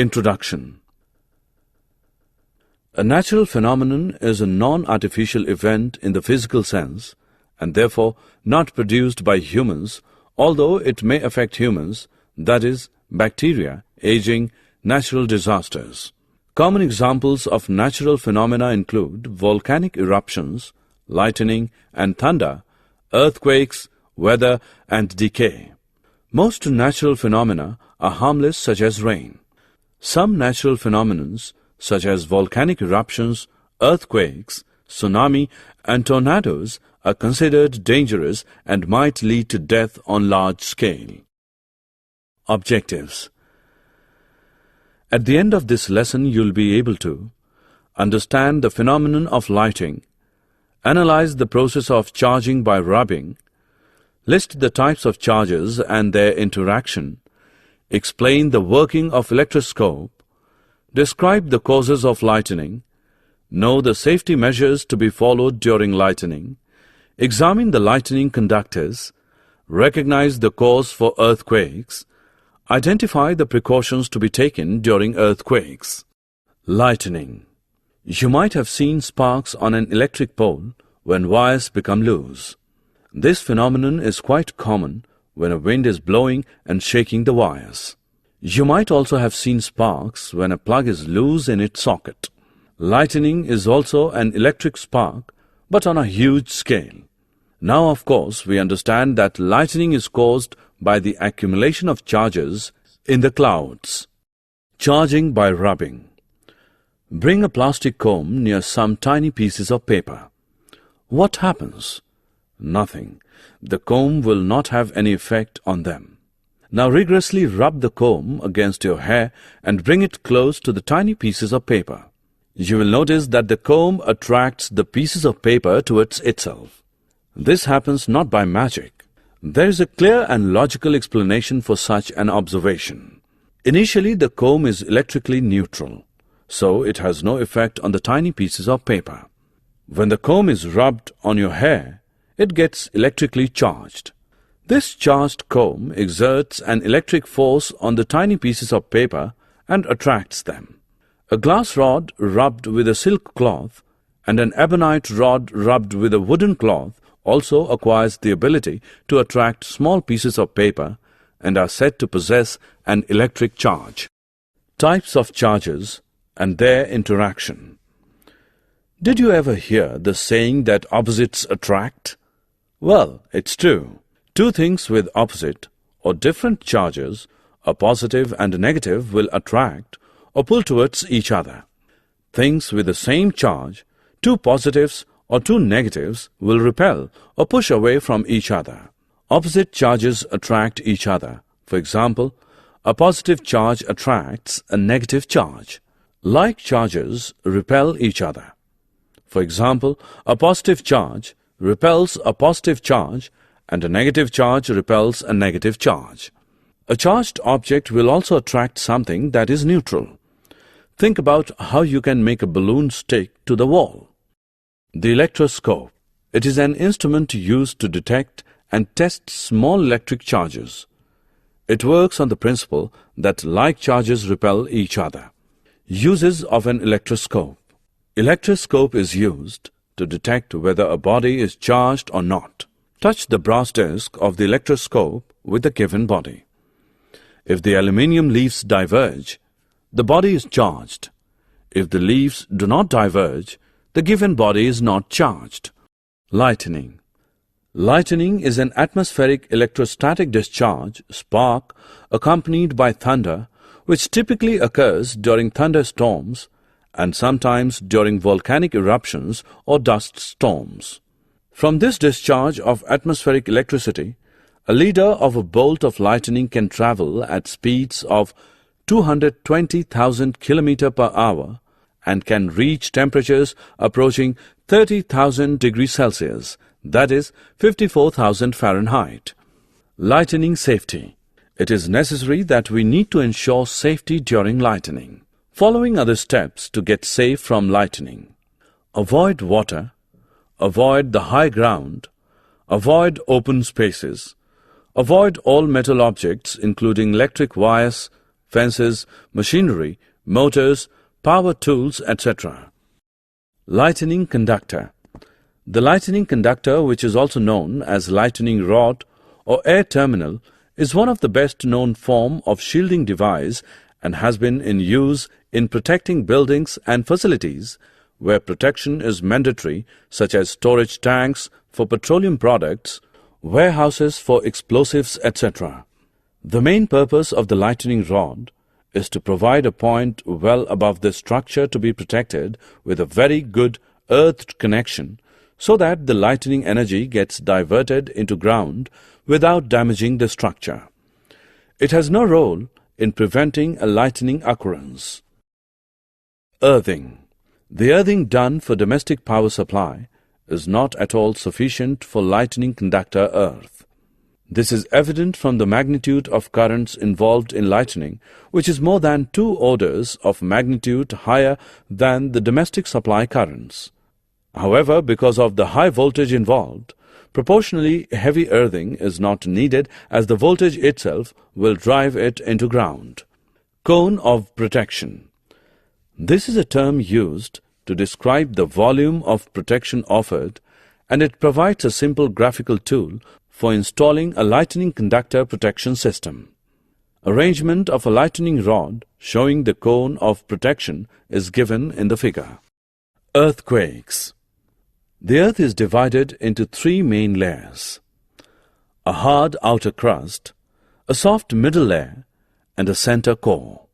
Introduction. A natural phenomenon is a non-artificial event in the physical sense and therefore not produced by humans, although it may affect humans, that is, bacteria, aging, natural disasters. Common examples of natural phenomena include volcanic eruptions, lightning and thunder, earthquakes, weather and decay. Most natural phenomena are harmless, such as rain. Some natural phenomena, such as volcanic eruptions, earthquakes, tsunami and tornadoes, are considered dangerous and might lead to death on large scale. Objectives. At the end of this lesson, you'll be able to understand the phenomenon of lighting, analyze the process of charging by rubbing, list the types of charges and their interaction, explain the working of electroscope, describe the causes of lightning, know the safety measures to be followed during lightning, examine the lightning conductors, recognize the cause for earthquakes, identify the precautions to be taken during earthquakes. Lightning. You might have seen sparks on an electric pole when wires become loose. This phenomenon is quite common when a wind is blowing and shaking the wires. You might also have seen sparks when a plug is loose in its socket. Lightning is also an electric spark, but on a huge scale. Now, of course, we understand that lightning is caused by the accumulation of charges in the clouds. Charging by rubbing. Bring a plastic comb near some tiny pieces of paper. What happens? Nothing. The comb will not have any effect on them. Now rigorously rub the comb against your hair and bring it close to the tiny pieces of paper. You will notice that the comb attracts the pieces of paper towards itself. This happens not by magic. There is a clear and logical explanation for such an observation. Initially, the comb is electrically neutral, so it has no effect on the tiny pieces of paper. When the comb is rubbed on your hair, it gets electrically charged. This charged comb exerts an electric force on the tiny pieces of paper and attracts them. A glass rod rubbed with a silk cloth and an ebonite rod rubbed with a wooden cloth also acquires the ability to attract small pieces of paper and are said to possess an electric charge. Types of charges and their interaction. Did you ever hear the saying that opposites attract? Well, it's true. Two things with opposite or different charges, a positive and a negative, will attract or pull towards each other. Things with the same charge, two positives or two negatives, will repel or push away from each other. Opposite charges attract each other. For example, a positive charge attracts a negative charge. Like charges repel each other. For example, a positive charge repels a positive charge and a negative charge repels a negative charge. A charged object will also attract something that is neutral. Think about how you can make a balloon stick to the wall. The electroscope. It is an instrument used to detect and test small electric charges. It works on the principle that like charges repel each other. Uses of an electroscope. Electroscope is used to detect whether a body is charged or not. Touch the brass disc of the electroscope with the given body. If the aluminium leaves diverge, the body is charged. If the leaves do not diverge, the given body is not charged. Lightning. Lightning is an atmospheric electrostatic discharge, spark, accompanied by thunder, which typically occurs during thunderstorms and sometimes during volcanic eruptions or dust storms. From this discharge of atmospheric electricity, a leader of a bolt of lightning can travel at speeds of 220,000 km per hour and can reach temperatures approaching 30,000 degrees Celsius, that is 54,000 Fahrenheit. Lightning safety. It is necessary that we need to ensure safety during lightning. Following are the steps to get safe from lightning. Avoid water. Avoid the high ground. Avoid open spaces. Avoid all metal objects including electric wires, fences, machinery, motors, power tools, etc. Lightning conductor. The lightning conductor, which is also known as lightning rod or air terminal, is one of the best known form of shielding device and has been in use in protecting buildings and facilities where protection is mandatory, such as storage tanks for petroleum products, warehouses for explosives, etc. The main purpose of the lightning rod is to provide a point well above the structure to be protected with a very good earthed connection so that the lightning energy gets diverted into ground without damaging the structure. It has no role in preventing a lightning occurrence. Earthing. The earthing done for domestic power supply is not at all sufficient for lightning conductor earth. This is evident from the magnitude of currents involved in lightning, which is more than 2 orders of magnitude higher than the domestic supply currents. However, because of the high voltage involved, proportionally heavy earthing is not needed as the voltage itself will drive it into ground. Cone of protection. This is a term used to describe the volume of protection offered, and it provides a simple graphical tool for installing a lightning conductor protection system. Arrangement of a lightning rod showing the cone of protection is given in the figure. Earthquakes. The earth is divided into 3 main layers: a hard outer crust, a soft middle layer, and a center core.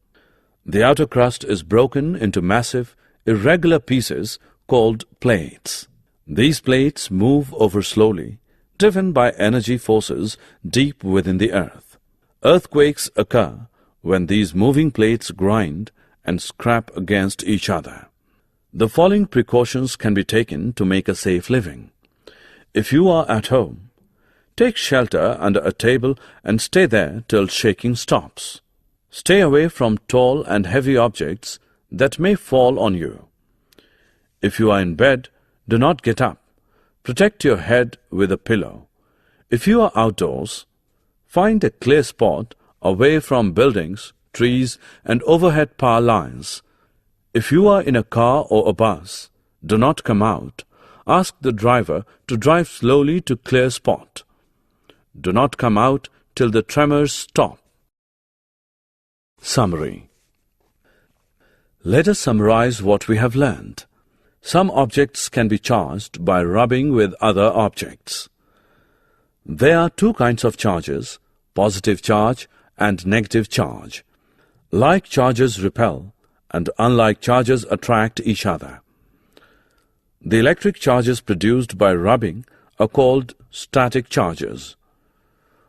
The outer crust is broken into massive, irregular pieces called plates. These plates move over slowly, driven by energy forces deep within the earth. Earthquakes occur when these moving plates grind and scrap against each other. The following precautions can be taken to make a safe living. If you are at home, take shelter under a table and stay there till shaking stops. Stay away from tall and heavy objects that may fall on you. If you are in bed, do not get up. Protect your head with a pillow. If you are outdoors, find a clear spot away from buildings, trees, and overhead power lines. If you are in a car or a bus, do not come out. Ask the driver to drive slowly to clear spot. Do not come out till the tremors stop. Summary. Let us summarize what we have learned. Some objects can be charged by rubbing with other objects. There are 2 kinds of charges, positive charge and negative charge. Like charges repel and unlike charges attract each other. The electric charges produced by rubbing are called static charges.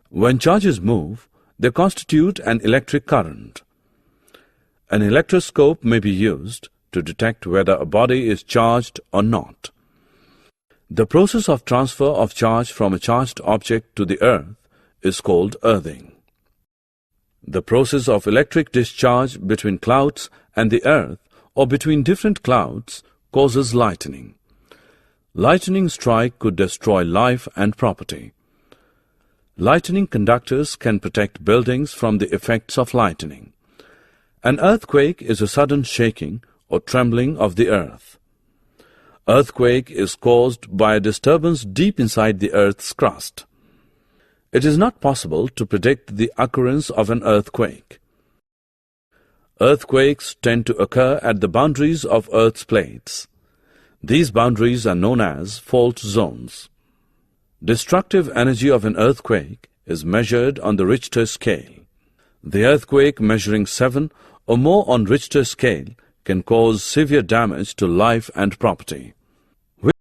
When charges move, they constitute an electric current. An electroscope may be used to detect whether a body is charged or not. The process of transfer of charge from a charged object to the earth is called earthing. The process of electric discharge between clouds and the earth or between different clouds causes lightning. Lightning strike could destroy life and property. Lightning conductors can protect buildings from the effects of lightning. An earthquake is a sudden shaking or trembling of the earth. Earthquake is caused by a disturbance deep inside the earth's crust. It is not possible to predict the occurrence of an earthquake. Earthquakes tend to occur at the boundaries of Earth's plates. These boundaries are known as fault zones. Destructive energy of an earthquake is measured on the Richter scale. The earthquake measuring 7 or more on Richter scale can cause severe damage to life and property.